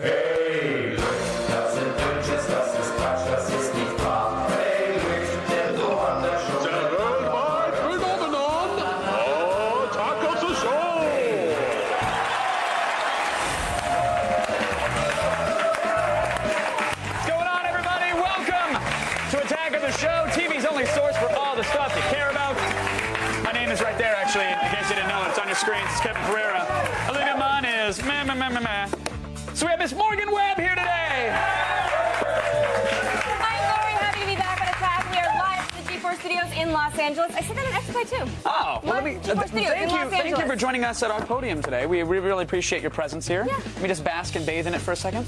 Hey, das sind Wünschens, das ist Quatsch, das ist nicht wahr. Hey, der so an der Show. Der weltweit Phänomenon, Attack of the Show. What's going on, everybody? Welcome to Attack of the Show, TV's only source for all the stuff you care about. My name is right there, actually, in case you didn't know it. It's on your screens. It's Kevin Pereira. Olivia Munn is meh. So we have Miss Morgan Webb here today. I'm very happy to be back on Attack. We are live from the G4 Studios in Los Angeles. I said that in X-Play too. Oh, well, Live from G4 Studios in Los thank you Angeles. for joining us at our podium today. We really appreciate your presence here. Yeah. Let me just bask and bathe in it for a second.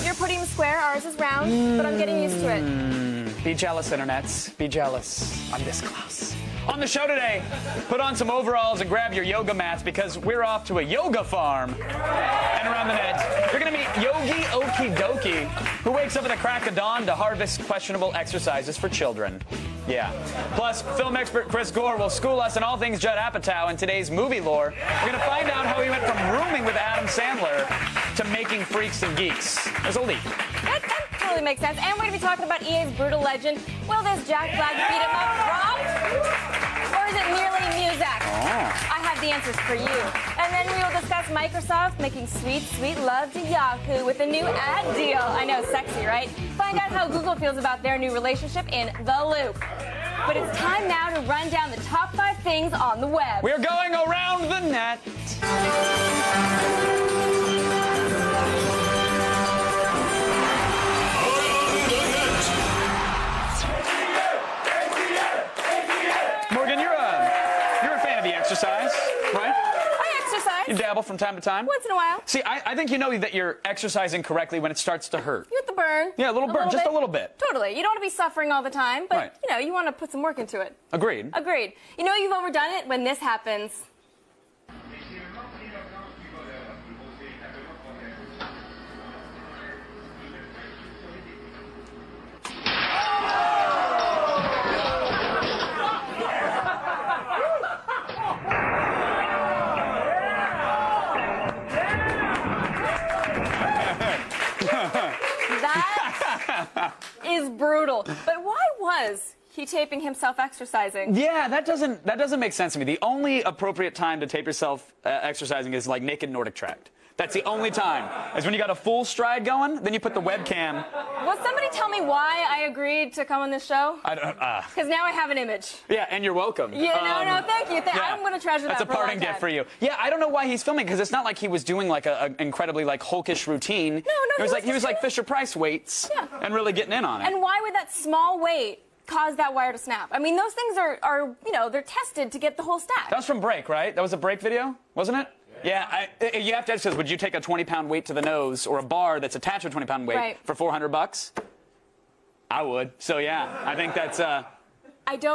Your podium is square, ours is round, but I'm getting used to it. Be jealous, internets. Be jealous. I'm this close. On the show today, put on some overalls and grab your yoga mats because we're off to a yoga farm. And around the net, you're going to meet Yogi Okidoki, who wakes up at the crack of dawn to harvest questionable exercises for children. Yeah. Plus, film expert Chris Gore will school us in all things Judd Apatow in today's movie lore. We're going to find out how he went from rooming with Adam Sandler to making Freaks and Geeks. There's a leap. That totally makes sense. And we're going to be talking about EA's brutal legend. Will this Jack Black beat him up prompt? Or is it merely music? I have the answers for you. And then we will discuss Microsoft making sweet, sweet love to Yahoo with a new ad deal. I know, sexy, right? Find out how Google feels about their new relationship in The Loop. But it's time now to run down the top 5 things on the web. We're going around the net. Morgan, you're a fan of the exercise, right? I exercise. You dabble from time to time. Once in a while. See, I think you know that you're exercising correctly when it starts to hurt. You get the burn. Yeah, a little burn, just a little bit. Totally. You don't want to be suffering all the time, but, Right. you know, you want to put some work into it. Agreed. Agreed. You know you've overdone it when this happens. That is brutal. But why was he taping himself exercising? Yeah, that doesn't make sense to me. The only appropriate time to tape yourself exercising is like naked Nordic tract. That's the only time. Is when you got a full stride going, then you put the webcam. Will somebody tell me why I agreed to come on this show? I don't. Because now I have an image. Yeah, and you're welcome. Yeah, no, thank you. Yeah. I'm going to treasure that That's a for a long parting gift time. for you. Yeah, I don't know why he's filming because it's not like he was doing like an incredibly like Hulkish routine. No, It was like he was just like Fisher Price weights and really getting in on it. And why would that small weight cause that wire to snap? I mean, those things are you know, they're tested to get the whole stack. That was from Break, right? That was a Break video, wasn't it? Yeah, you have to ask this. Would you take a 20-pound weight to the nose or a bar that's attached to a 20-pound weight for $400? I would. So, yeah, I think that's...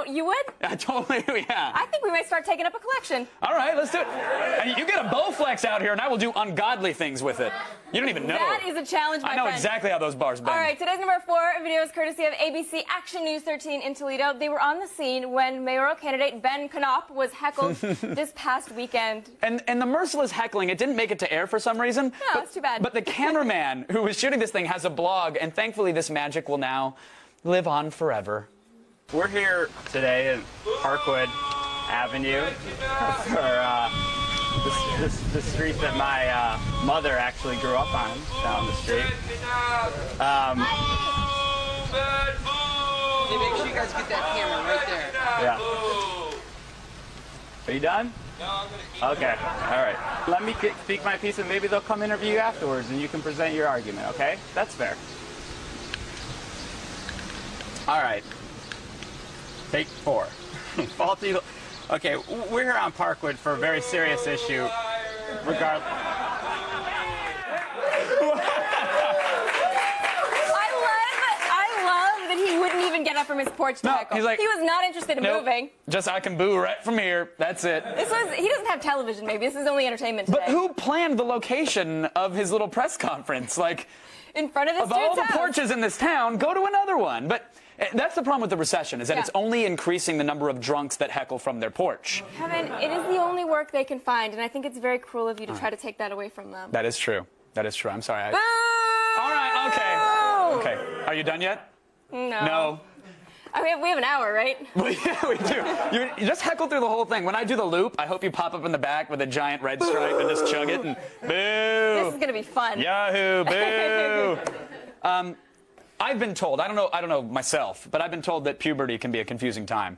You would? I totally, yeah. I think we might start taking up a collection. All right, let's do it. And you get a Bowflex out here, and I will do ungodly things with it. You don't even know. That is a challenge, my I know friend. exactly how those bars bend. All right, today's number 4 video is courtesy of ABC Action News 13 in Toledo. They were on the scene when mayoral candidate Ben Knopp was heckled this past weekend. And the merciless heckling, it didn't make it to air for some reason. No, it's too bad. But the cameraman who was shooting this thing has a blog, and thankfully this magic will now live on forever. We're here today at Parkwood Avenue for the street that my mother actually grew up on, down the street. Hey, make sure you guys get that camera right there. Yeah. Are you done? Okay, all right. Let me speak my piece and maybe they'll come interview you afterwards and you can present your argument, okay? That's fair. All right. Take 4. Faulty. Okay, we're here on Parkwood for a very serious issue. Regardless. I love that he wouldn't even get up from his porch to heckle. He's like, he was not interested in nope, moving. Just I can boo right from here. That's it. He doesn't have television, maybe. This is only entertainment today. But who planned the location of his little press conference? Like, in front of this of all dude's the house. porches in this town, go to another one. But that's the problem with the recession, is that it's only increasing the number of drunks that heckle from their porch. Kevin, it is the only work they can find, and I think it's very cruel of you to try to take that away from them. That is true. That is true. I'm sorry. Boo! Okay. Okay. Are you done yet? No. No. We have an hour, right? Well, yeah, we do. You just heckle through the whole thing. When I do the loop, I hope you pop up in the back with a giant red stripe and just chug it and boo. This is gonna be fun. Yahoo, boo. I've been told, I don't know myself, but I've been told that puberty can be a confusing time.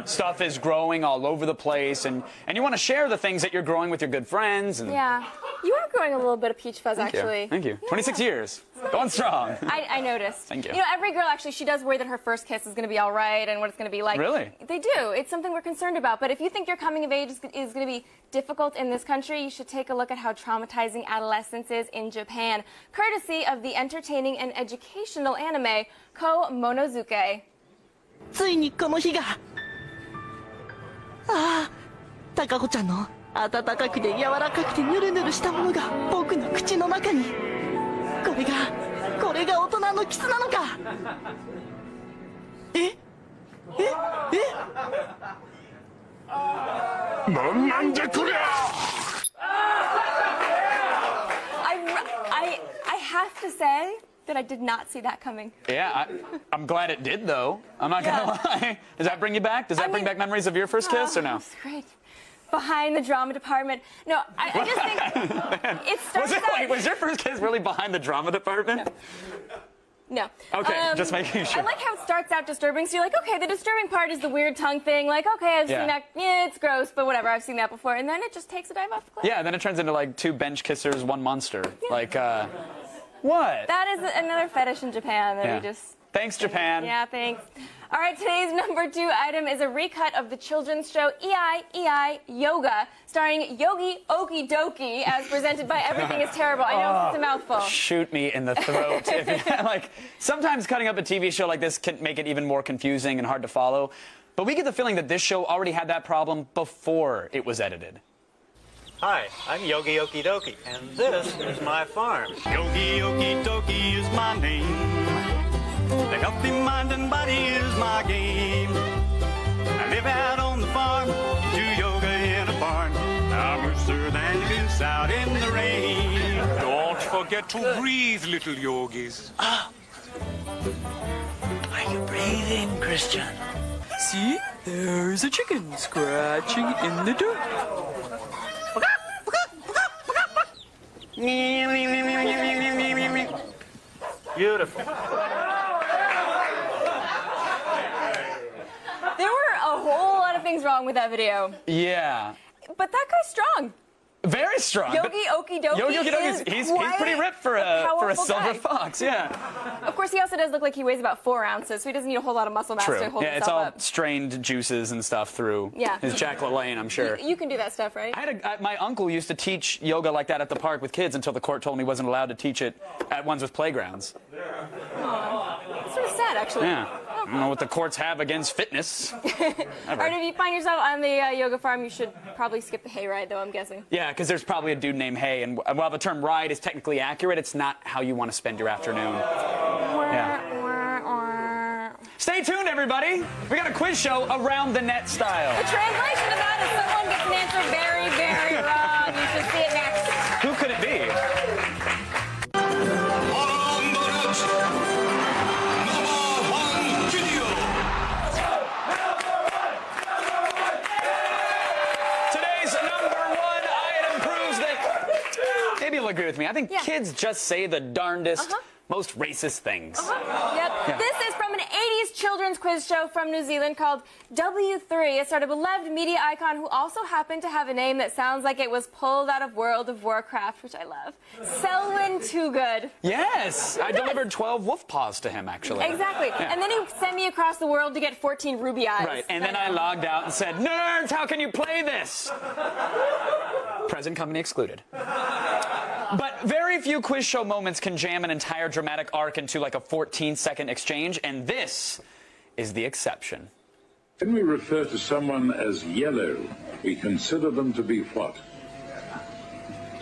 Stuff is growing all over the place, and you want to share the things that you're growing with your good friends. And Yeah. You are growing a little bit of peach fuzz, actually. Thank you. Yeah. 26 years. Going strong. I noticed. Thank you. You know, every girl, actually, she does worry that her first kiss is going to be all right and what it's going to be like. Really? They do. It's something we're concerned about. But if you think your coming of age is going to be difficult in this country, you should take a look at how traumatizing adolescence is in Japan, courtesy of the entertaining and educational anime Ko Monosuke. ついにこの日が高子ちゃんの温かくて柔らかくてヌルヌルしたものが僕の口の中にこれが大人のキスなのかえなんじゃこりゃ I have to say that I did not see that coming. Yeah, I'm glad it did, though. I'm not going to lie. Does that bring you back? Does that bring back memories of your first kiss, or no? That's great. Behind the drama department. No, I just think it starts out... Was your first kiss really behind the drama department? No. Okay, just making sure. I like how it starts out disturbing. So you're like, okay, the disturbing part is the weird tongue thing. Like, okay, I've seen that. Yeah, it's gross, but whatever. I've seen that before. And then it just takes a dive off the cliff. Yeah, then it turns into like two bench kissers, one monster. Like, what? That is another fetish in Japan that we just... Thanks, Japan. Yeah, thanks. All right, today's number 2 item is a recut of the children's show EI Yoga, starring Yogi Okie Dokie, as presented by Everything is Terrible. I know it's a mouthful. Shoot me in the throat. Like, sometimes cutting up a TV show like this can make it even more confusing and hard to follow. But we get the feeling that this show already had that problem before it was edited. Hi, I'm Yogi Okie Dokie, and this is my farm. Yogi Okie Dokie is my name. The healthy mind and body is my game. I live out on the farm, do yoga in a barn. I'm looser than you goose out in the rain. Don't forget to breathe, little yogis. Are you breathing, Christian? See, there's a chicken scratching in the dirt. Beautiful. There were a whole lot of things wrong with that video. Yeah. But that guy's strong. Very strong. Yogi Okie Dokie Yogi Okie Dokie, he's pretty ripped for a silver fox, yeah. Of course, he also does look like he weighs about 4 ounces, so he doesn't need a whole lot of muscle mass True. to hold Yeah, it's himself all up. strained juices and stuff through his Jack LaLanne, I'm sure. You can do that stuff, right? My uncle used to teach yoga like that at the park with kids until the court told him he wasn't allowed to teach it at ones with playgrounds. It's sort of sad, actually. Yeah. I don't know what the courts have against fitness. All right, if you find yourself on the yoga farm, you should probably skip the hayride, though, I'm guessing. Yeah, because there's probably a dude named Hay, and while the term ride is technically accurate, it's not how you want to spend your afternoon. Yeah. Stay tuned, everybody. We got a quiz show around the net style. The translation of that is someone gets an answer very, very wrong. You should see it next. Who could it be? Maybe you'll agree with me. I think kids just say the darndest, most racist things. Yep. Yeah. This is from an 80s children's quiz show from New Zealand called W3. It starred a beloved media icon who also happened to have a name that sounds like it was pulled out of World of Warcraft, which I love. Selwyn Toogood. Yes. I delivered 12 wolf paws to him, actually. Exactly. Yeah. And then he sent me across the world to get 14 ruby eyes. Right. And then I logged out and said, nerds, how can you play this? Present company excluded. But very few quiz show moments can jam an entire dramatic arc into like a 14-second exchange, and this is the exception. When we refer to someone as yellow, we consider them to be what?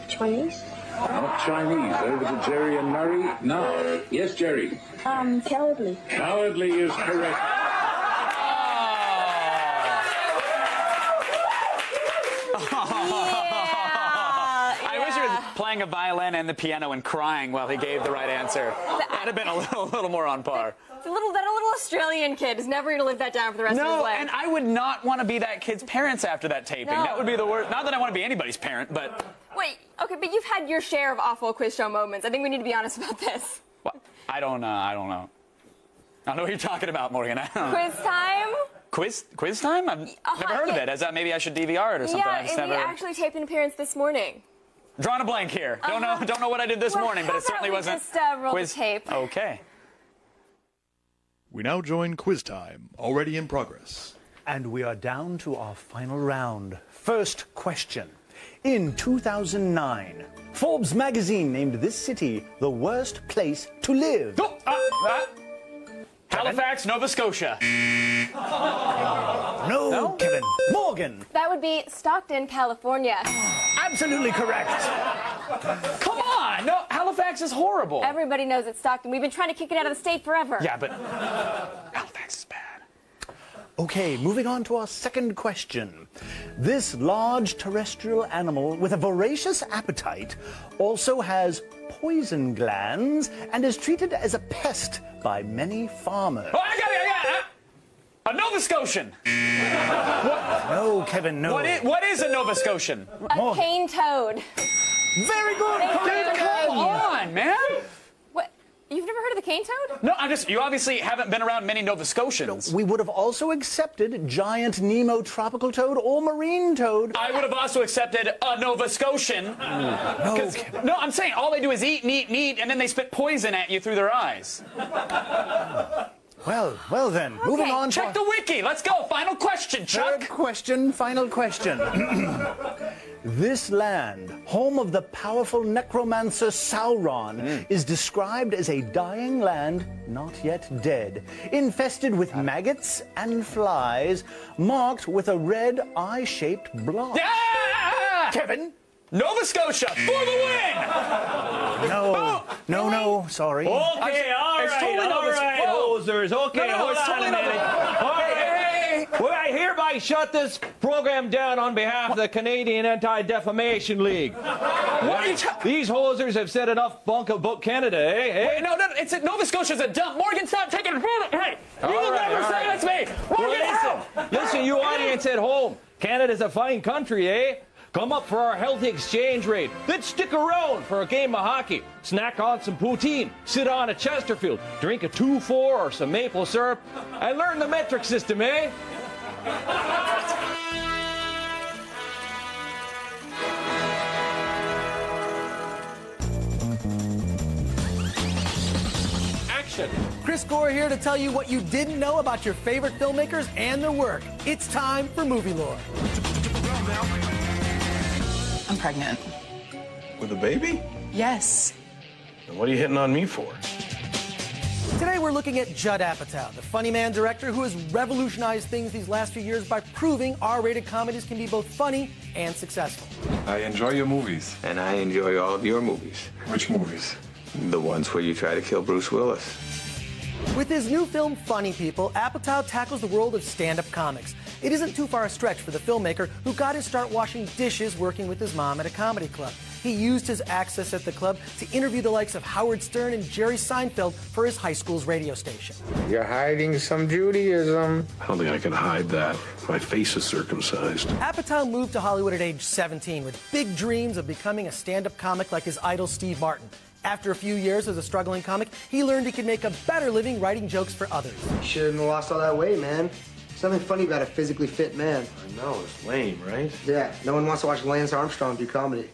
Chinese? Not Chinese. Over to Jerry and Murray. No. Yes, Jerry. Cowardly. Cowardly is correct. playing a violin and the piano and crying while he gave the right answer. That'd have been a little more on par. That little Australian kid is never going to live that down for the rest of his life. No, and I would not want to be that kid's parents after that taping. No. That would be the worst. Not that I want to be anybody's parent, but... Wait, okay, but you've had your share of awful quiz show moments. I think we need to be honest about this. What? I don't know. I don't know what you're talking about, Morgan. I don't know. Quiz time? Quiz time? I've never heard of it. As maybe I should DVR it or something. Yeah, we actually taped an appearance this morning. Drawing a blank here. Don't know what I did this morning, but it certainly wasn't. Just roll the tape. Okay. We now join quiz time, already in progress. And we are down to our final round. First question. In 2009, Forbes magazine named this city the worst place to live. Halifax, Nova Scotia. No, Kevin. Morgan. That would be Stockton, California. Absolutely correct. Come on. No, Halifax is horrible. Everybody knows it's Stockton. We've been trying to kick it out of the state forever. Yeah, but Halifax is bad. Okay, moving on to our second question. This large terrestrial animal with a voracious appetite also has poison glands and is treated as a pest by many farmers. Oh, I got it. A Nova Scotian. No, Kevin, no. What is a Nova Scotian? A cane toad. Very good. Come on, man. What? You've never heard of the cane toad? No, you obviously haven't been around many Nova Scotians. We would have also accepted giant Nemo tropical toad or marine toad. I would have also accepted a Nova Scotian. No, I'm saying all they do is eat, and then they spit poison at you through their eyes. Well then, moving on. Check the wiki. Let's go. Final question, Chuck. Third question, final question. This land, home of the powerful necromancer Sauron, is described as a dying land not yet dead, infested with maggots and flies, marked with a red eye-shaped block. Yeah! Kevin? Nova Scotia for the win! No, sorry. Okay, all right, hosers. Okay, hold on a minute. All right. Well, I hereby shut this program down on behalf of the Canadian Anti-Defamation League. These hosers have said enough bunk about Canada, eh? Wait, no, it's Nova Scotia's a dump. Morgan, stop taking it. Hey, you will never say that's me. Morgan, listen, you audience at home. Canada's a fine country, eh? Come up for our healthy exchange rate. Then stick around for a game of hockey. Snack on some poutine. Sit on a Chesterfield. Drink a 2-4 or some maple syrup. And learn the metric system, eh? Action. Chris Gore here to tell you what you didn't know about your favorite filmmakers and their work. It's time for Movie Lore. I'm pregnant. With a baby? Yes. And what are you hitting on me for? Today we're looking at Judd Apatow, the funny man director who has revolutionized things these last few years by proving R-rated comedies can be both funny and successful. I enjoy your movies. And I enjoy all of your movies. Which movies? The ones where you try to kill Bruce Willis. With his new film, Funny People, Apatow tackles the world of stand-up comics. It isn't too far a stretch for the filmmaker who got his start washing dishes working with his mom at a comedy club. He used his access at the club to interview the likes of Howard Stern and Jerry Seinfeld for his high school's radio station. You're hiding some Judaism. I don't think I can hide that. My face is circumcised. Apatow moved to Hollywood at age 17 with big dreams of becoming a stand-up comic like his idol Steve Martin. After a few years as a struggling comic, he learned he could make a better living writing jokes for others. You shouldn't have lost all that weight, man. There's nothing funny about a physically fit man. I know, it's lame, right? Yeah, no one wants to watch Lance Armstrong do comedy.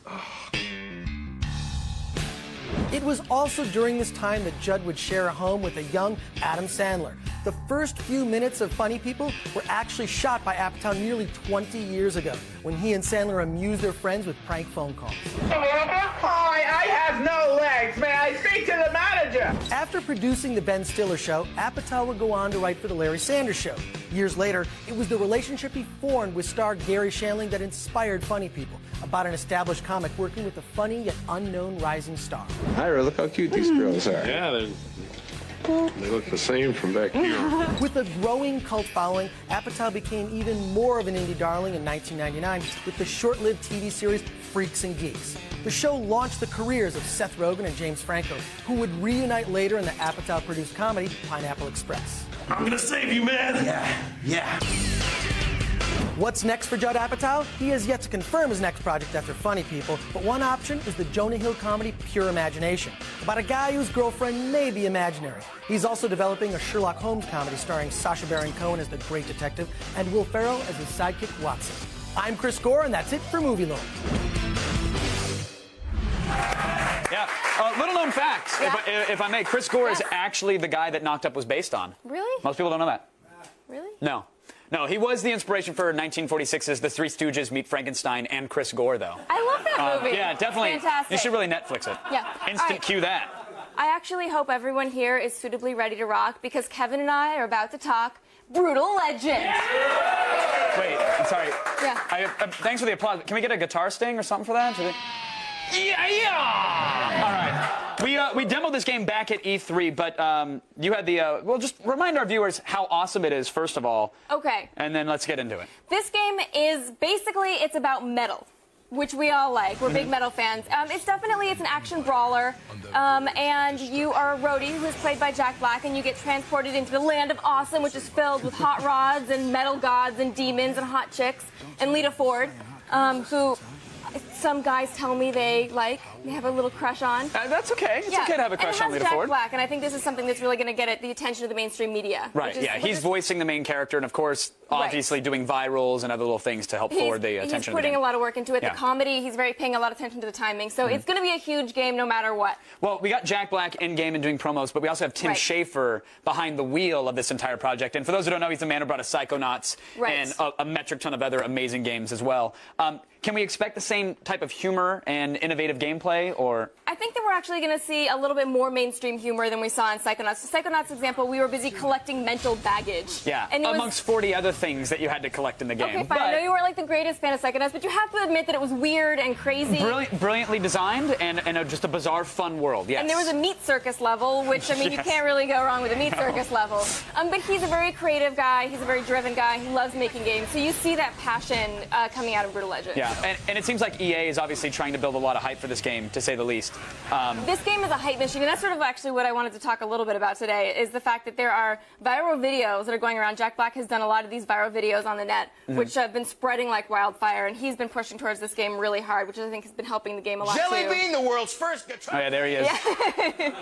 It was also during this time that Judd would share a home with a young Adam Sandler. The first few minutes of Funny People were actually shot by Apatow nearly 20 years ago, when he and Sandler amused their friends with prank phone calls. Hi, I have no legs. May I speak to the manager? After producing The Ben Stiller Show, Apatow would go on to write for The Larry Sanders Show. Years later, it was the relationship he formed with star Gary Shandling that inspired Funny People, about an established comic working with a funny yet unknown rising star. Ira, look how cute these girls are. Yeah, They look the same from back here. With a growing cult following, Apatow became even more of an indie darling in 1999 with the short-lived TV series Freaks and Geeks. The show launched the careers of Seth Rogen and James Franco, who would reunite later in the Apatow-produced comedy Pineapple Express. I'm gonna save you, man. Yeah. What's next for Judd Apatow? He has yet to confirm his next project after Funny People, but one option is the Jonah Hill comedy Pure Imagination, about a guy whose girlfriend may be imaginary. He's also developing a Sherlock Holmes comedy starring Sacha Baron Cohen as the great detective and Will Ferrell as his sidekick Watson. I'm Chris Gore, and that's it for Movie Lore. Yeah. Little known fact, if I may, Chris Gore is actually the guy that Knocked Up was based on. Really? Most people don't know that. Really? No. No, he was the inspiration for 1946's The Three Stooges Meet Frankenstein and Chris Gore, though. I love that movie. Yeah, definitely. Fantastic. You should really Netflix it. Yeah. Instant All right. cue that. I actually hope everyone here is suitably ready to rock because Kevin and I are about to talk Brutal Legend. Wait, I'm sorry. Yeah. Thanks for the applause. Can we get a guitar sting or something for that? Yeah! All right. We demoed this game back at E3, but you had the... well, just remind our viewers how awesome it is, first of all. Okay. And then let's get into it. This game is basically, it's about metal, which we all like. We're big metal fans. It's an action brawler, and you are a roadie who is played by Jack Black, and you get transported into the land of awesome, which is filled with hot rods and metal gods and demons and hot chicks, and Lita Ford, who some guys tell me they have a little crush on. That's okay. It's okay to have a crush on Lita Jack Ford. Black, and I think this is something that's really going to get the attention of the mainstream media. Right, he's voicing the main character, and of course, obviously doing virals and other little things to help forward the attention of the He's putting game. a lot of work into it. Yeah. The comedy, he's paying a lot of attention to the timing. So it's going to be a huge game no matter what. Well, we got Jack Black in-game and doing promos, but we also have Tim Schafer behind the wheel of this entire project. And for those who don't know, he's the man who brought us Psychonauts and a metric ton of other amazing games as well. Can we expect the same type of humor and innovative gameplay, or...? I think that we're actually going to see a little bit more mainstream humor than we saw in Psychonauts. So Psychonauts, example, we were busy collecting mental baggage. Yeah, and amongst 40 other things that you had to collect in the game. Okay, fine. I know you weren't the greatest fan of Psychonauts, but you have to admit that it was weird and crazy. Brilliantly designed and just a bizarre, fun world, yes. And there was a meat circus level, which, I mean, you can't really go wrong with a meat circus level. But he's a very creative guy. He's a very driven guy. He loves making games. So you see that passion coming out of Brutal Legend. Yeah, and it seems like EA is obviously trying to build a lot of hype for this game, to say the least. This game is a hype machine, and that's sort of actually what I wanted to talk a little bit about today, is the fact that there are viral videos that are going around. Jack Black has done a lot of these viral videos on the net, which have been spreading like wildfire, and he's been pushing towards this game really hard, which I think has been helping the game a lot, Jelly too. Bean, the world's first guitar. Oh, yeah, there he is. Yeah.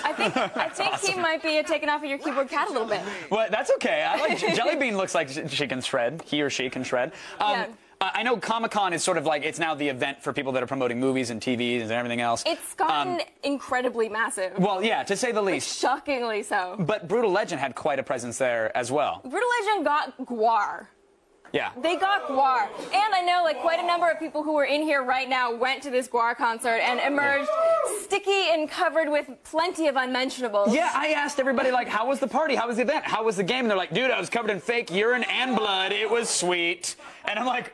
I think he might be taking off of your keyboard cat a little bit. Well, that's okay. I like Jelly Bean looks like she can shred. He or she can shred. I know Comic-Con is sort of like, it's now the event for people that are promoting movies and TVs and everything else. It's gotten incredibly massive. Well, yeah, to say the least. Shockingly so. But Brutal Legend had quite a presence there as well. Brutal Legend got Gwar. Yeah. They got Gwar. And I know quite a number of people who are in here right now went to this Gwar concert and emerged sticky and covered with plenty of unmentionables. Yeah, I asked everybody, how was the party? How was the event? How was the game? And they're like, dude, I was covered in fake urine and blood. It was sweet. And I'm like,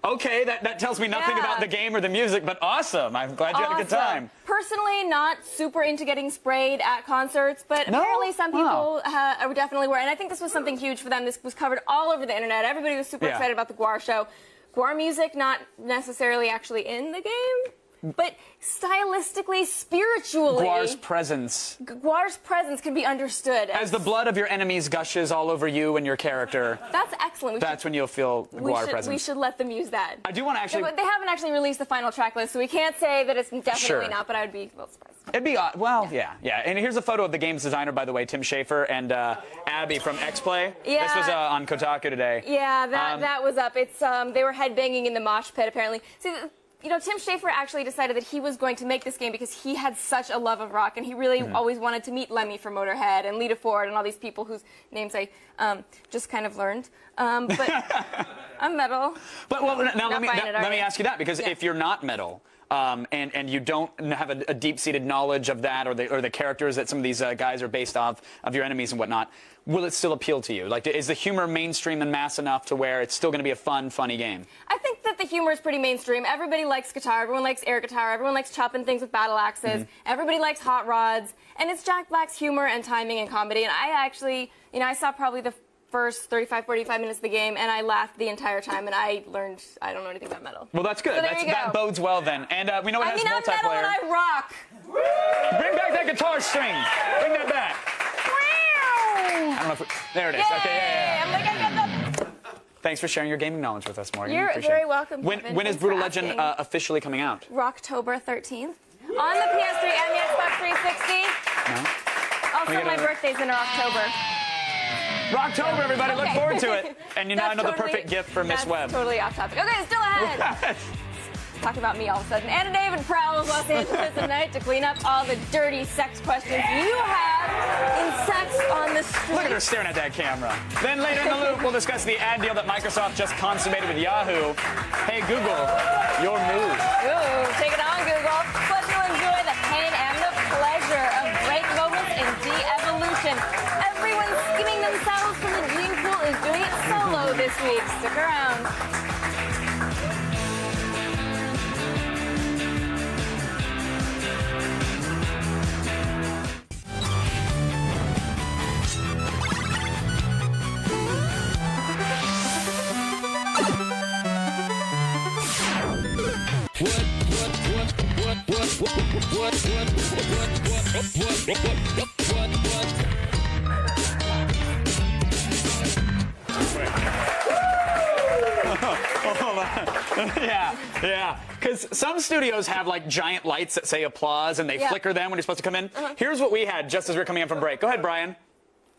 okay, that tells me nothing about the game or the music, but awesome. I'm glad you had a good time. Personally, not super into getting sprayed at concerts, but apparently some people definitely were. And I think this was something huge for them. This was covered all over the internet. Everybody was super excited about the Gwar show. Gwar music, not necessarily actually in the game, but stylistically, spiritually. Gwar's presence. Gwar's presence can be understood. As the blood of your enemies gushes all over you and your character. That's excellent. That's when you'll feel Gwar presence. We should let them use that. I do want to actually... They haven't actually released the final track list, so we can't say that it's definitely not, but I would be a little surprised. It'd be odd. Well, yeah. And here's a photo of the game's designer, by the way, Tim Schafer and Abby from X-Play. Yeah. This was on Kotaku today. Yeah, that was up. It's they were headbanging in the mosh pit, apparently. See, Tim Schafer actually decided that he was going to make this game because he had such a love of rock, and he really always wanted to meet Lemmy from Motorhead and Lita Ford and all these people whose names I just kind of learned. But I'm metal. But now let me ask you that, because if you're not metal, and you don't have a deep-seated knowledge of that or the characters that some of these guys are based off of your enemies and whatnot, will it still appeal to you? Is the humor mainstream and mass enough to where it's still going to be a funny game? I think that the the humor is pretty mainstream. Everybody likes guitar. Everyone likes air guitar. Everyone likes chopping things with battle axes. Everybody likes hot rods. And it's Jack Black's humor and timing and comedy. And I actually, I saw probably the first 35, 45 minutes of the game, and I laughed the entire time, and I learned I don't know anything about metal. Well, that's good. So that bodes well then. And we know it has I'm multiplayer. metal and I rock. Bring back that guitar string. Bring that back. I don't know if there it is. Yay! Okay, yeah. I'm like, I got the... Thanks for sharing your gaming knowledge with us, Morgan. You're Appreciate very it. welcome, When Kevin. is Thanks Brutal for Legend asking. officially coming out? Rocktober 13th. On the PS3 and the Xbox 360. No? Also, my birthday's in October. Rocktober, everybody. Look Okay. forward to it. And you now That's know the totally- perfect gift for Miss that's Webb. Totally off topic. Okay, still ahead. Talk about me all of a sudden. Anna David prowls Los Angeles tonight to clean up all the dirty sex questions you have in Sex on the Street. Look at her staring at that camera. Then later in the loop, we'll discuss the ad deal that Microsoft just consummated with Yahoo. Hey, Google, your move. Ooh, take it on, Google. Plus, you'll enjoy the pain and the pleasure of break moments in de-evolution. Everyone skimming themselves from the gene pool is doing it solo this week. Stick around. Yeah. Because some studios have like giant lights that say applause and they flicker them when you're supposed to come in. Here's what we had just as we were coming in from break. Go ahead, Brian.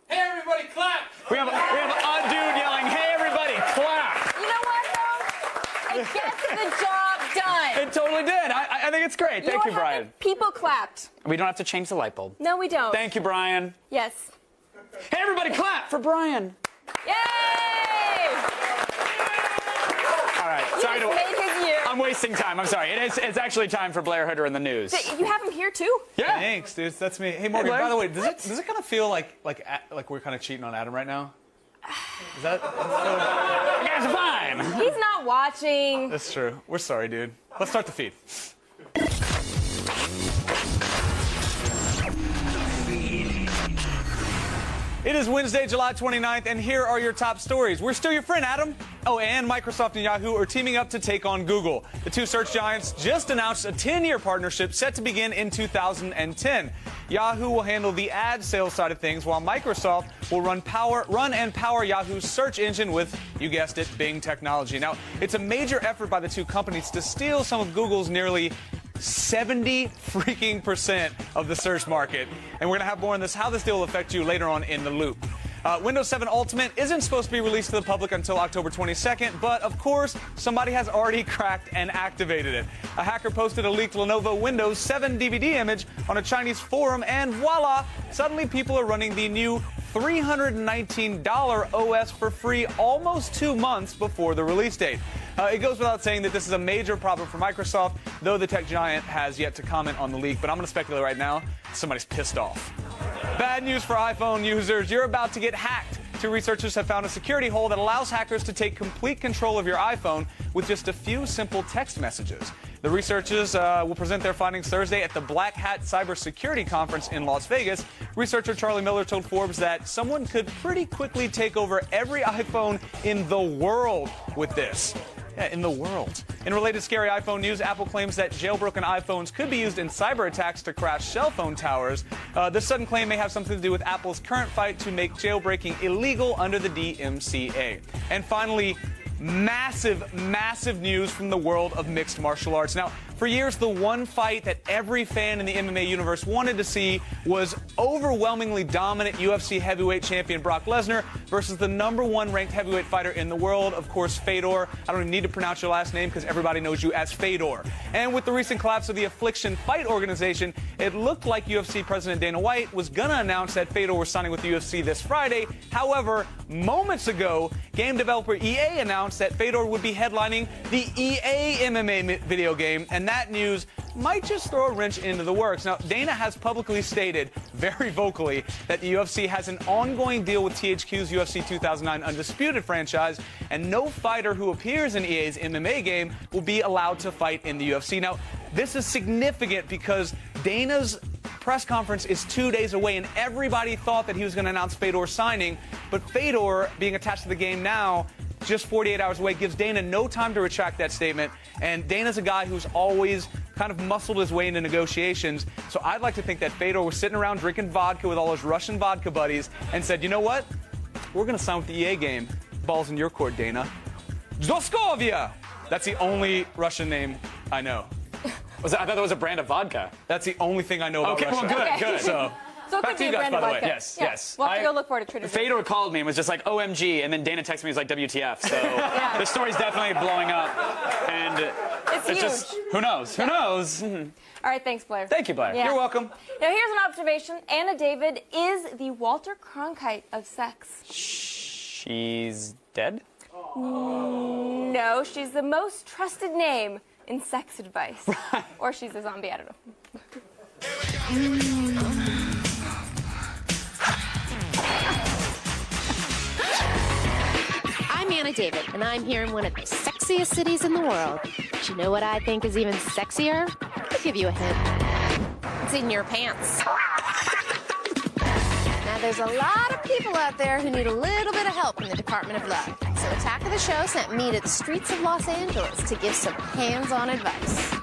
Hey, everybody, clap! We have a dude yelling, "Hey, everybody, clap!" You know what, though? It gets the job done. It totally did. I think it's great. Thank you, Brian. People clapped. We don't have to change the light bulb. No, we don't. Thank you, Brian. Yes. Hey, everybody, clap for Brian. Yay! All right. You Sorry just made his year. I'm wasting time. I'm sorry. It's actually time for Blair Hooder in the news. You have him here, too? Yeah. Thanks, dude. That's me. Hey, Morgan, Blair? by the way, does it kind of feel like we're kind of cheating on Adam right now? Is that? You guys are fine. He's not watching. That's true. We're sorry, dude. Let's start the feed. It is Wednesday, July 29th, and here are your top stories. We're still your friend, Adam. Oh, and Microsoft and Yahoo are teaming up to take on Google. The two search giants just announced a 10-year partnership set to begin in 2010. Yahoo will handle the ad sales side of things, while Microsoft will run and power Yahoo's search engine with, you guessed it, Bing technology. Now, it's a major effort by the two companies to steal some of Google's nearly 70% of the search market. And we're going to have more on this, how this deal will affect you later on in the loop. Windows 7 Ultimate isn't supposed to be released to the public until October 22nd, but of course, somebody has already cracked and activated it. A hacker posted a leaked Lenovo Windows 7 DVD image on a Chinese forum, and voila, suddenly people are running the new $319 OS for free almost 2 months before the release date. It goes without saying that this is a major problem for Microsoft, though the tech giant has yet to comment on the leak. But I'm going to speculate right now, somebody's pissed off. Bad news for iPhone users. You're about to get hacked. Two researchers have found a security hole that allows hackers to take complete control of your iPhone with just a few simple text messages. The researchers will present their findings Thursday at the Black Hat Cybersecurity Conference in Las Vegas. Researcher Charlie Miller told Forbes that someone could pretty quickly take over every iPhone in the world with this. Yeah, in the world. In related scary iPhone news, Apple claims that jailbroken iPhones could be used in cyber attacks to crash cell phone towers. This sudden claim may have something to do with Apple's current fight to make jailbreaking illegal under the DMCA. And finally, massive news from the world of mixed martial arts. Now, for years, the one fight that every fan in the MMA universe wanted to see was overwhelmingly dominant UFC heavyweight champion Brock Lesnar versus the #1 ranked heavyweight fighter in the world, of course, Fedor. I don't even need to pronounce your last name because everybody knows you as Fedor. And with the recent collapse of the Affliction Fight organization, it looked like UFC President Dana White was going to announce that Fedor was signing with the UFC this Friday. However, moments ago, game developer EA announced that Fedor would be headlining the EA MMA video game, and that news might just throw a wrench into the works. Now, Dana has publicly stated very vocally that the UFC has an ongoing deal with THQ's UFC 2009 Undisputed franchise, and no fighter who appears in EA's MMA game will be allowed to fight in the UFC. Now, this is significant because Dana's press conference is 2 days away, and everybody thought that he was going to announce Fedor's signing, but Fedor, being attached to the game now, just 48 hours away, gives Dana no time to retract that statement. And Dana's a guy who's always kind of muscled his way into negotiations. So I'd like to think that Fedor was sitting around drinking vodka with all his Russian vodka buddies and said, you know what? We're going to sign with the EA game. Ball's in your court, Dana. Zoskovia! That's the only Russian name I know. I thought that was a brand of vodka. That's the only thing I know about Russia. Okay, well, good. So it back could to be you a guys, brand by of the way. vodka. Yes, Yeah. yes. We'll have to go look for it at Trader Joe's. Fedor called me and was just like, OMG, and then Dana texted me, he was like, WTF. So the story's definitely blowing up. And It's huge. just, who knows? Who knows? All right, thanks, Blair. Thank you, Blair. Yeah. You're welcome. Now, here's an observation. Anna David is the Walter Cronkite of sex. She's dead? No, she's the most trusted name in sex advice. Or she's a zombie, I don't know. I'm Anna David, and I'm here in one of the sexiest cities in the world. But you know what I think is even sexier? I'll give you a hint. It's in your pants. Now, there's a lot of people out there who need a little bit of help from the Department of Love. So Attack of the Show sent me to the streets of Los Angeles to give some hands-on advice.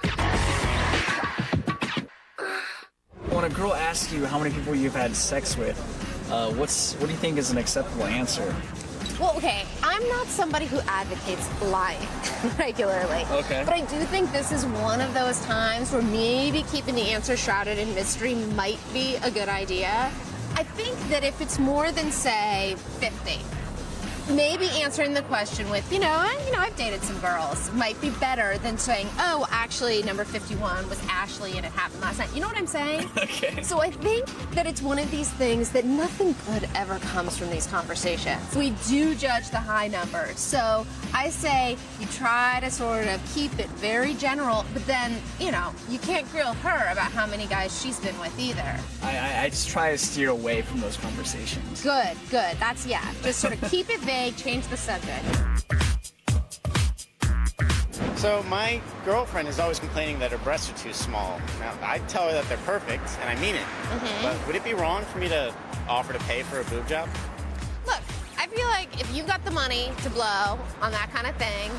When a girl asks you how many people you've had sex with, what do you think is an acceptable answer? Well, okay, I'm not somebody who advocates lying regularly. Okay. But I do think this is one of those times where maybe keeping the answer shrouded in mystery might be a good idea. I think that if it's more than, say, 50, maybe answering the question with, I've dated some girls might be better than saying, oh, well, actually, number 51 was Ashley and it happened last night. You know what I'm saying? Okay. So I think that it's one of these things that nothing good ever comes from these conversations. We do judge the high numbers. So I say you try to sort of keep it very general, but then, you can't grill her about how many guys she's been with either. I just try to steer away from those conversations. Good. That's, just sort of keep it vague, change the subject. So my girlfriend is always complaining that her breasts are too small. Now, I tell her that they're perfect, and I mean it. But would it be wrong for me to offer to pay for a boob job? Look, I feel like if you've got the money to blow on that kind of thing,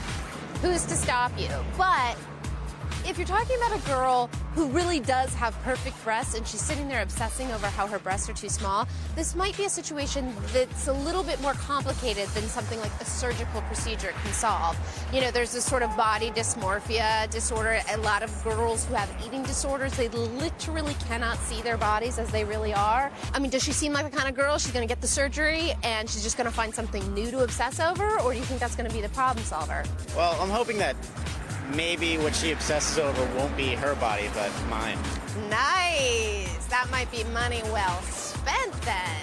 who's to stop you? But if you're talking about a girl who really does have perfect breasts and she's sitting there obsessing over how her breasts are too small, this might be a situation that's a little bit more complicated than something like a surgical procedure can solve. There's this sort of body dysmorphia disorder. A lot of girls who have eating disorders, they literally cannot see their bodies as they really are. I mean, does she seem like the kind of girl she's going to get the surgery and she's just going to find something new to obsess over, or do you think that's going to be the problem solver? Well, I'm hoping that maybe what she obsesses over won't be her body, but mine. Nice. That might be money well spent then.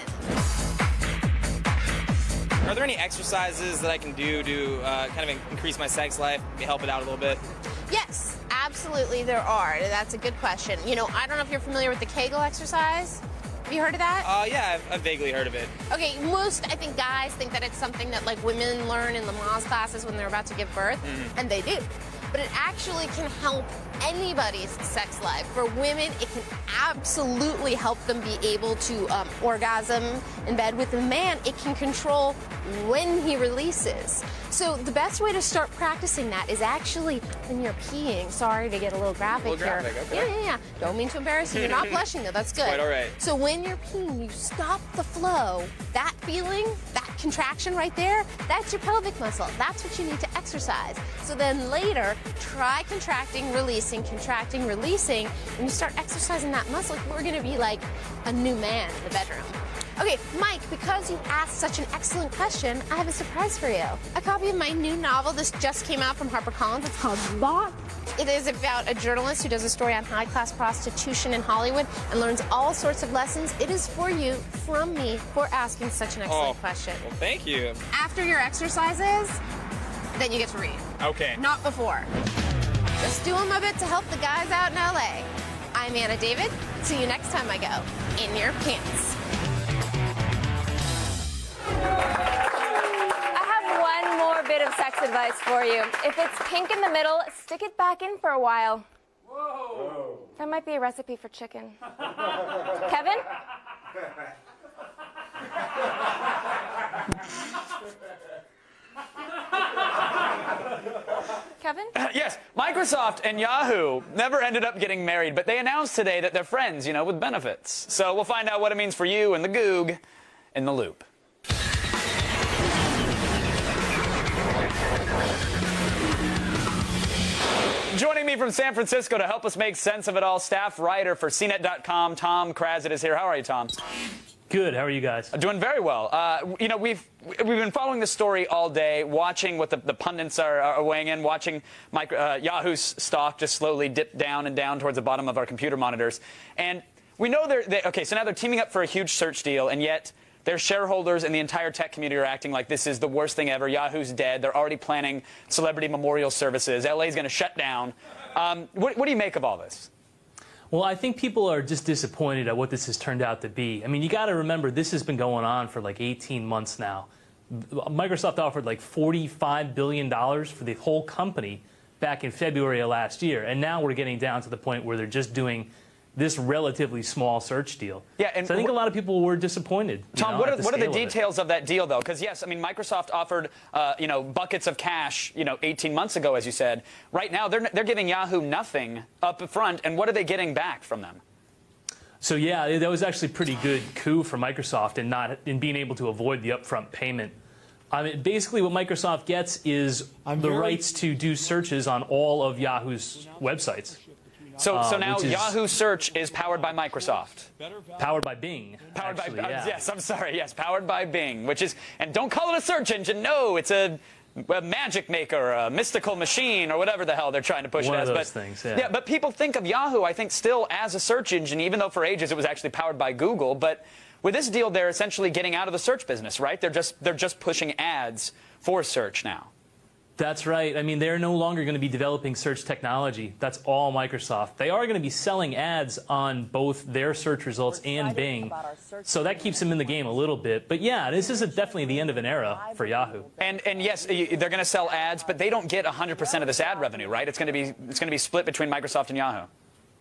Are there any exercises that I can do to kind of increase my sex life, help it out a little bit? Yes, absolutely there are. That's a good question. I don't know if you're familiar with the Kegel exercise. Have you heard of that? Yeah, I've vaguely heard of it. Okay, I think guys think that it's something that women learn in Lamaze classes when they're about to give birth, and they do. But it actually can help anybody's sex life. For women, it can absolutely help them be able to orgasm in bed. With a man, it can control when he releases. So the best way to start practicing that is actually when you're peeing. Sorry to get a little graphic here. Okay. Yeah. Don't mean to embarrass you. You're not blushing, though. That's good. Quite all right. So when you're peeing, you stop the flow. That feeling, that contraction right there, that's your pelvic muscle. That's what you need to exercise. So then later, try contracting, releasing, and you start exercising that muscle. We're going to be like a new man in the bedroom. Okay, Mike, because you asked such an excellent question, I have a surprise for you. A copy of my new novel. This just came out from HarperCollins. It's called Bot. It is about a journalist who does a story on high-class prostitution in Hollywood and learns all sorts of lessons. It is for you, from me, for asking such an excellent question. Well, thank you. After your exercises, then you get to read. Okay. Not before. Just doing my bit to help the guys out in LA. I'm Anna David. See you next time I go in your pants. I have one more bit of sex advice for you. If it's pink in the middle, stick it back in for a while. Whoa. That might be a recipe for chicken. Kevin? Kevin? Yes, Microsoft and Yahoo never ended up getting married, but they announced today that they're friends, you know, with benefits. So we'll find out what it means for you and the Goog in the loop. Joining me from San Francisco to help us make sense of it all, staff writer for CNET.com, Tom Krazit is here. How are you, Tom? Good. How are you guys? Doing very well. You know, we've been following this story all day, watching what the pundits are weighing in, watching Yahoo's stock just slowly dip down and down towards the bottom of our computer monitors. And we know okay, so now they're teaming up for a huge search deal, and yet their shareholders and the entire tech community are acting like this is the worst thing ever. Yahoo's dead. They're already planning celebrity memorial services. LA's going to shut down. What do you make of all this? Well, I think people are just disappointed at what this has turned out to be. I mean, you got to remember, this has been going on for like 18 months now. Microsoft offered like $45 billion for the whole company back in February of last year. And now we're getting down to the point where they're just doing this relatively small search deal. Yeah, and so I think a lot of people were disappointed. Tom, what are the details of that deal, though? Because, yes, I mean, Microsoft offered, you know, buckets of cash, you know, 18 months ago, as you said. Right now, they're giving Yahoo nothing up front, and what are they getting back from them? So, yeah, that was actually a pretty good coup for Microsoft in being able to avoid the upfront payment. I mean, basically what Microsoft gets is the rights to do searches on all of Yahoo's websites. So now Yahoo Search is powered by Microsoft. Powered by Bing. Powered actually, by yeah. yes, I'm sorry. Yes, powered by Bing, which is, and don't call it a search engine. No, it's a magic maker, a mystical machine, or whatever the hell they're trying to push it as. One of those things, yeah. Yeah, but people think of Yahoo, I think, still as a search engine, even though for ages it was actually powered by Google. But with this deal, they're essentially getting out of the search business, right? They're just pushing ads for search now. That's right. I mean, they're no longer going to be developing search technology. That's all Microsoft. They are going to be selling ads on both their search results and Bing. So that keeps them in the game a little bit. But yeah, this is definitely the end of an era for Yahoo. And yes, they're going to sell ads, but they don't get 100% of this ad revenue, right? It's going to be split between Microsoft and Yahoo.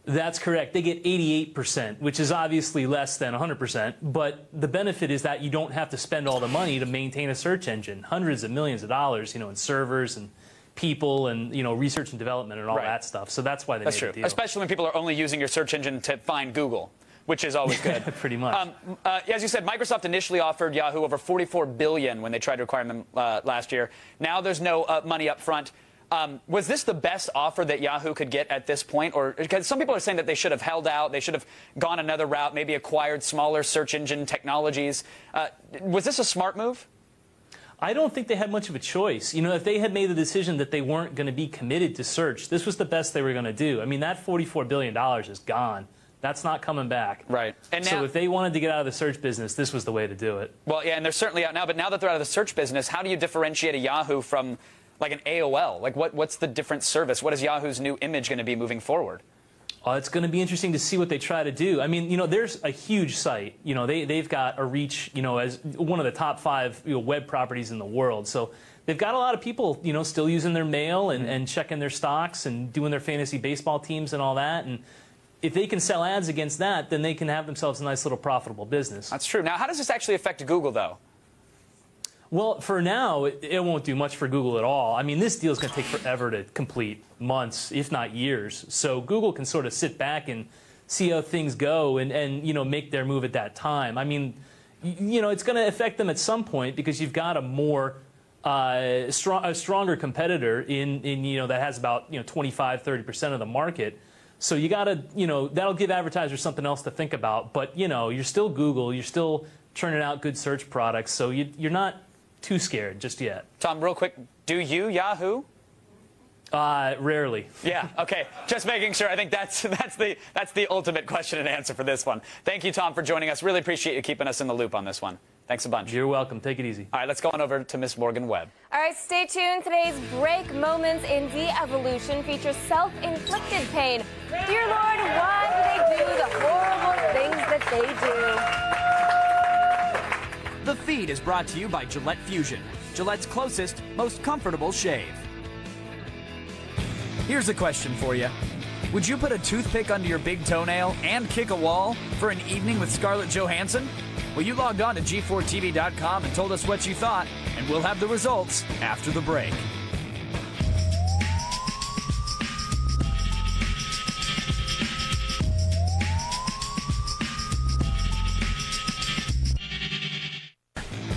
That's correct. They get 88%, which is obviously less than 100%. But the benefit is that you don't have to spend all the money to maintain a search engine. Hundreds of millions of dollars, you know, in servers and people and, you know, research and development and all that stuff. So that's why they made the deal. Especially when people are only using your search engine to find Google, which is always good. Pretty much. As you said, Microsoft initially offered Yahoo over $44 billion when they tried to acquire them last year. Now there's no money up front. Was this the best offer that Yahoo could get at this point? Or because some people are saying that they should have held out, they should have gone another route, maybe acquired smaller search engine technologies. Was this a smart move? I don't think they had much of a choice. You know, if they had made the decision that they weren't going to be committed to search, this was the best they were going to do. I mean, that $44 billion is gone. That's not coming back. Right. And so now, if they wanted to get out of the search business, this was the way to do it. Well, yeah, and they're certainly out now. But now that they're out of the search business, how do you differentiate a Yahoo from like an AOL? Like, what's the different service? What is Yahoo's new image going to be moving forward? It's going to be interesting to see what they try to do. I mean, you know, there's a huge site. You know, they've got a reach, you know, as one of the top 5 web properties in the world. So they've got a lot of people, you know, still using their mail and checking their stocks and doing their fantasy baseball teams and all that. And if they can sell ads against that, then they can have themselves a nice little profitable business. That's true. Now, how does this actually affect Google, though? Well, for now, it won't do much for Google at all. I mean, this deal is going to take forever to complete, months, if not years. So Google can sort of sit back and see how things go and you know, make their move at that time. I mean, you know, it's going to affect them at some point because you've got a more a stronger competitor in you know, that has about, you know, 25–30% of the market. So you got to, you know, that'll give advertisers something else to think about. But, you know, you're still Google. You're still churning out good search products. So you're not too scared just yet. Tom, real quick, do you Yahoo? Rarely. Yeah, okay. Just making sure. I think that's the ultimate question and answer for this one. Thank you, Tom, for joining us. Really appreciate you keeping us in the loop on this one. Thanks a bunch. You're welcome. Take it easy. All right, let's go on over to Miss Morgan Webb. All right, stay tuned. Today's break moments in de-evolution features self-inflicted pain. Dear Lord, why do they do the horrible things that they do? The feed is brought to you by Gillette Fusion, Gillette's closest, most comfortable shave. Here's a question for you. Would you put a toothpick under your big toenail and kick a wall for an evening with Scarlett Johansson? Well, you logged on to G4TV.com and told us what you thought, and we'll have the results after the break.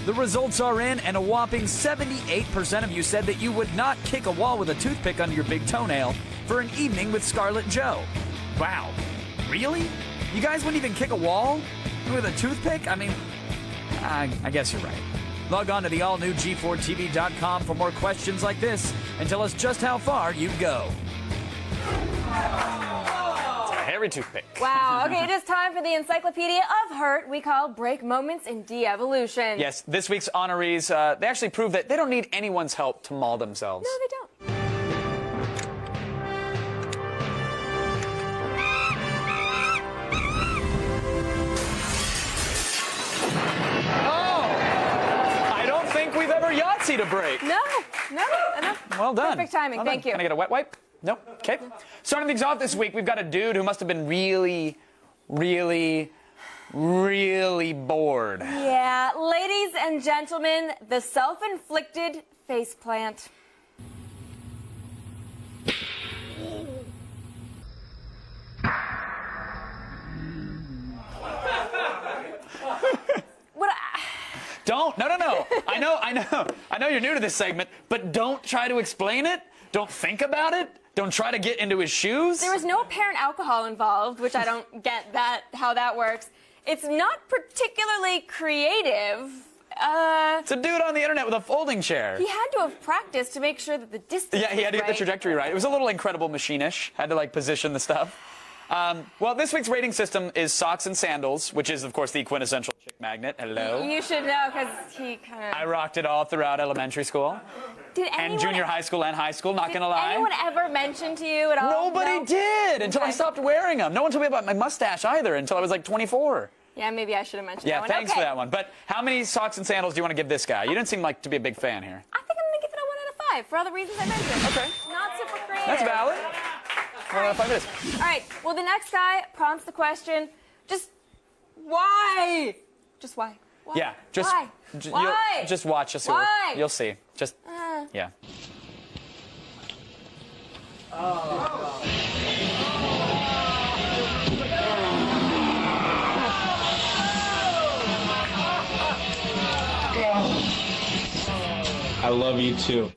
The results are in, and a whopping 78% of you said that you would not kick a wall with a toothpick under your big toenail for an evening with Scarlett Jo. Wow. Really? You guys wouldn't even kick a wall with a toothpick? I mean, I guess you're right. Log on to the all-new G4TV.com for more questions like this and tell us just how far you'd go. Hairy toothpick. Wow. Okay, it is time for the Encyclopedia of Hurt we call Break Moments in De-Evolution. Yes, this week's honorees, they actually prove that they don't need anyone's help to maul themselves. No, they don't. We've ever Yahtzee to break. No, enough. Well done. Perfect timing. Well Thank done. you. Can I get a wet wipe? Nope. Okay. Starting things off this week, we've got a dude who must have been really bored. Yeah, ladies and gentlemen, the self-inflicted faceplant. Don't. No. I know you're new to this segment, but don't try to explain it. Don't think about it. Don't try to get into his shoes. There was no apparent alcohol involved, which I don't get how that works. It's not particularly creative. It's a dude on the internet with a folding chair. He had to have practiced to make sure that the distance Yeah, he had to get the right. trajectory right. It was a little Incredible Machine-ish. Had to, like, position the stuff. Well, this week's rating system is socks and sandals, which is, of course, the quintessential chick magnet. Hello. You should know, because he kind of... I rocked it all throughout elementary school. Did anyone... And junior high school and high school, not gonna lie. Did anyone ever mention to you at all? Nobody did, until I stopped wearing them. No one told me about my mustache either until I was like 24. Yeah, maybe I should have mentioned Yeah, that one. thanks for that one. But how many socks and sandals do you want to give this guy? You didn't seem like to be a big fan here. I think I'm going to give it a 1 out of 5 for all the reasons I mentioned. Okay. Not super creative. That's valid. 1 out of 5 it is. All right. Well, the next guy prompts the question, just why? Just why? Why? Yeah, just why? You'll just watch. Just Why? You'll see. Just yeah. I love you too.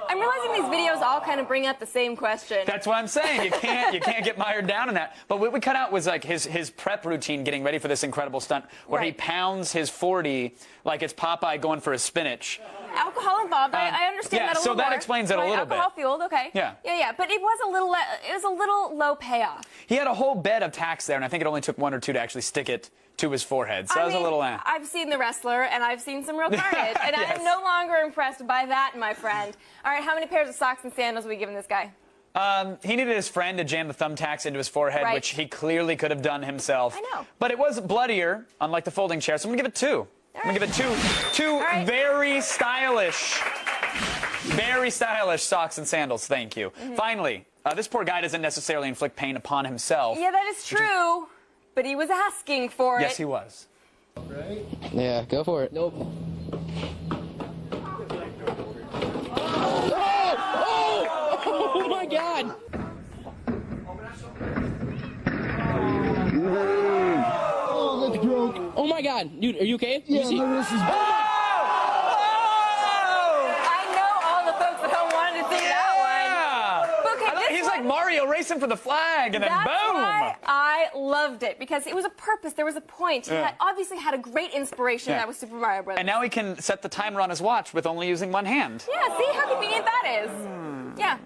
I'm realizing these videos all kind of bring up the same question. That's what I'm saying. You can't get mired down in that. But what we cut out was like his prep routine getting ready for this incredible stunt where he pounds his 40 like it's Popeye going for his spinach. Alcohol involved. I understand that a little so that more. explains it a little bit. Alcohol fueled, okay. Yeah. Yeah. But it was a little low payoff. He had a whole bed of tacks there, and I think it only took 1 or 2 to actually stick it to his forehead. So that was a little. I've seen The Wrestler, and I've seen some real carnage, and I am no longer impressed by that, my friend. All right, how many pairs of socks and sandals are we giving this guy? He needed his friend to jam the thumbtacks into his forehead, Right. which he clearly could have done himself. I know. But it was bloodier, unlike the folding chair, so I'm going to give it 2. I'm going to give it two very stylish socks and sandals. Thank you. Finally, this poor guy doesn't necessarily inflict pain upon himself. Yeah, that is true, but he was asking for it. Yes, he was. Right? Yeah, go for it. Nope. Oh my God! Oh, that's broke. Oh my God, dude, are you okay? Yeah, my wrist is bad. I know all the folks at home wanted to see that one. Okay, he's like Mario racing for the flag, and then That's boom! why I loved it, because it was a purpose. There was a point. He Yeah. obviously had a great inspiration. Yeah. That was Super Mario Brothers. And now he can set the timer on his watch with only using one hand. Yeah, see how convenient that is. Yeah.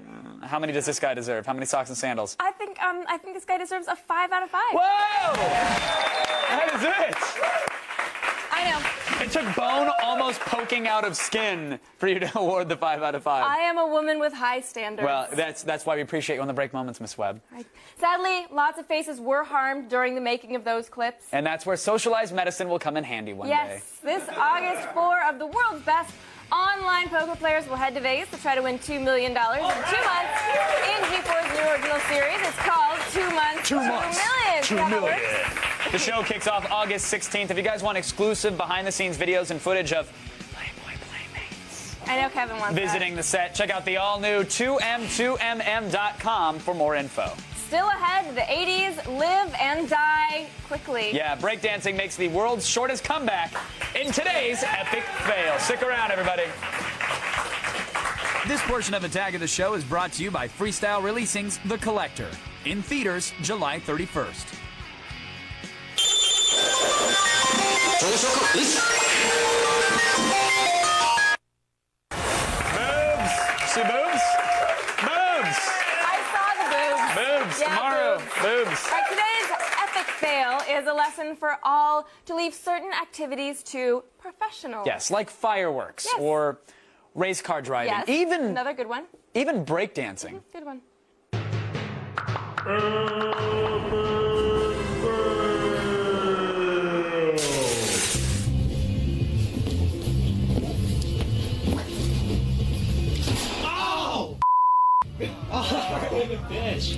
How many does this guy deserve? How many socks and sandals? I think this guy deserves a 5 out of 5. Whoa! That is it. I know. It took bone almost poking out of skin for you to award the 5 out of 5. I am a woman with high standards. Well, that's why we appreciate you on the break moments, Miss Webb. Right. Sadly, lots of faces were harmed during the making of those clips. And that's where socialized medicine will come in handy one day. Yes, this August, 4 of the world's best online poker players will head to Vegas to try to win $2 million in 2 months in G4's new original series. It's called 2 Months, 2 Million. 2 million. The show kicks off August 16th. If you guys want exclusive behind-the-scenes videos and footage of Playboy Playmates I know Kevin wants visiting the set, check out the all-new 2m2mm.com for more info. Still ahead, the 80s live and die quickly. Yeah, breakdancing makes the world's shortest comeback in today's epic fail. Stick around, everybody. This portion of Attack of the Show is brought to you by Freestyle Releasing's The Collector. In theaters, July 31st. Boobs! See boobs? Boobs! I saw the boobs. Boobs, yeah, tomorrow. All Boobs. right, today's epic fail is a lesson for all to leave certain activities to professionals. Yes, like fireworks or race car driving. Yes, Even another good one. Even breakdancing. Good one. Bitch.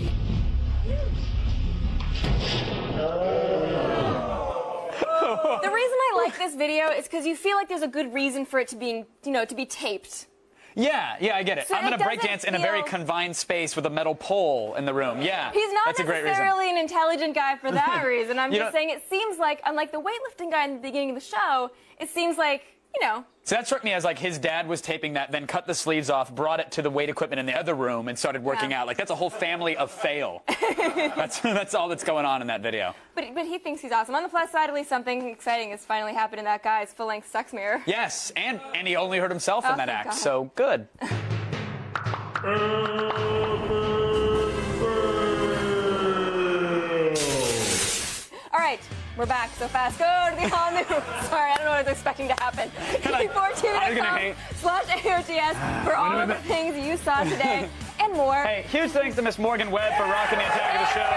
The reason I like this video is because you feel like there's a good reason for it to be, to be taped. Yeah, I get it. So I'm going it to breakdance in a very feel- confined space with a metal pole in the room. Yeah, He's not that's a great reason. necessarily an intelligent guy for that reason. I'm You just know- saying it seems like, unlike the weightlifting guy in the beginning of the show, it seems like, So that struck me as like his dad was taping that, then cut the sleeves off, brought it to the weight equipment in the other room, and started working out. Like, that's a whole family of fail. That's all that's going on in that video. But he thinks he's awesome. On the plus side, at least something exciting has finally happened in that guy's full-length sex mirror. Yes, and he only hurt himself in that thank act, God. so good. All right, we're back so fast. Go to the all-new. Sorry, I don't know what I was expecting to happen. G4TV.com/AOTS for all of the things you saw today and more. Hey, huge thanks to Miss Morgan Webb for rocking the Attack of the Show.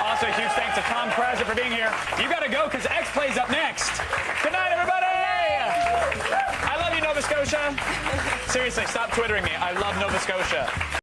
Also, huge thanks to Tom Krasser for being here. You got to go because X plays up next. Good night, everybody. I love you, Nova Scotia. Seriously, stop twittering me. I love Nova Scotia.